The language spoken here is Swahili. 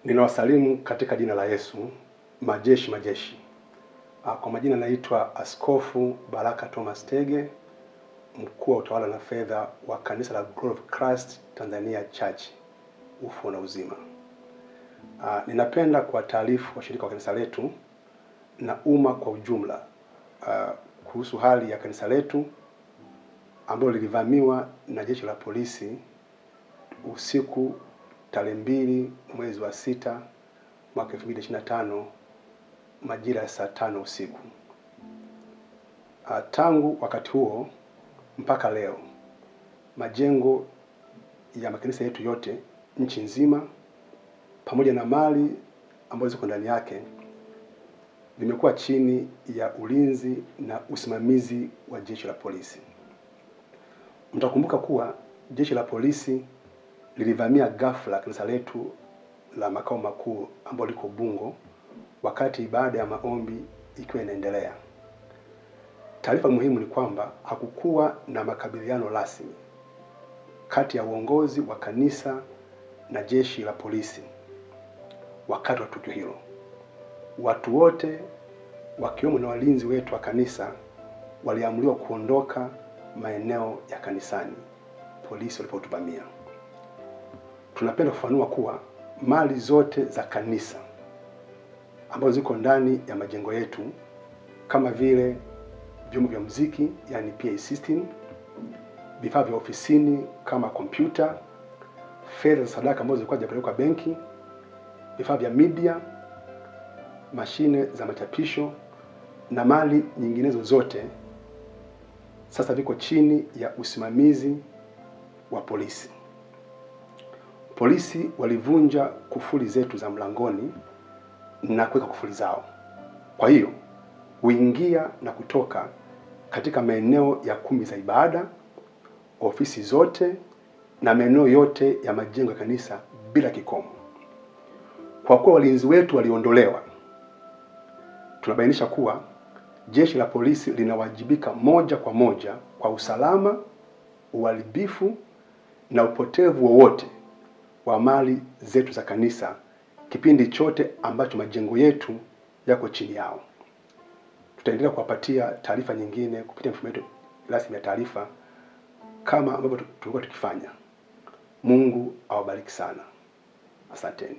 Ninawasalimu katika jina la Yesu, majeshi majeshi. Kwa majina naitwa Askofu Baraka Thomas Tege, mkuu wa utawala na fedha wa kanisa la Glory of Christ Tanzania Church, Ufufuo na Uzima. Ninapenda kuwataarifu washirika wa kanisa letu na umma kwa ujumla kuhusu hali ya kanisa letu ambalo lilivamiwa na jeshi la polisi usiku tarehe 2 mwezi wa 6 mwaka 2025 majira ya saa 5 usiku. Tangu wakati huo mpaka leo majengo ya makanisa yetu yote nchi nzima pamoja na mali ambazo ziko ndani yake vimekuwa chini ya ulinzi na usimamizi wa jeshi la polisi. Mtakumbuka kuwa jeshi la polisi lilivamia ghafla kanisa letu la makao makuu ambalo liko Ubungo wakati ibada ya maombi ikiwa inaendelea. Taarifa muhimu ni kwamba hakukuwa na makabiliano rasmi kati ya uongozi wa kanisa na jeshi la polisi wakati wa tukio hilo. Watu wote wakiwemo na walinzi wetu wa kanisa waliamriwa kuondoka maeneo ya kanisani polisi walipotuvamia. Tunapenda kufanua kuwa mali zote za kanisa ambazo ziko ndani ya majengo yetu kama vile vyombo vya muziki yani PA system, vifaa vya ofisini kama kompyuta, fedha za sadaka ambazo zilikuwa zinapelekwa benki, vifaa vya media, mashine za machapisho na mali nyinginezo zote sasa viko chini ya usimamizi wa polisi. Polisi walivunja kufuli zetu za mlangoni na kuweka kufuli zao. Kwa hiyo huingia na kutoka katika maeneo ya kumbi za ibada, ofisi zote na maeneo yote ya majengo ya kanisa bila kikomo. Kwa kuwa walinzi wetu waliondolewa, tunabainisha kuwa jeshi la polisi linawajibika moja kwa moja kwa usalama, uharibifu na upotevu wowote wa mali zetu za kanisa kipindi chote ambacho majengo yetu yako chini yao. Tutaendelea kuwapatia taarifa nyingine kupitia mfumo wetu rasmi ya taarifa kama ambavyo tulikuwa tukifanya. Mungu awabariki sana. Asanteni.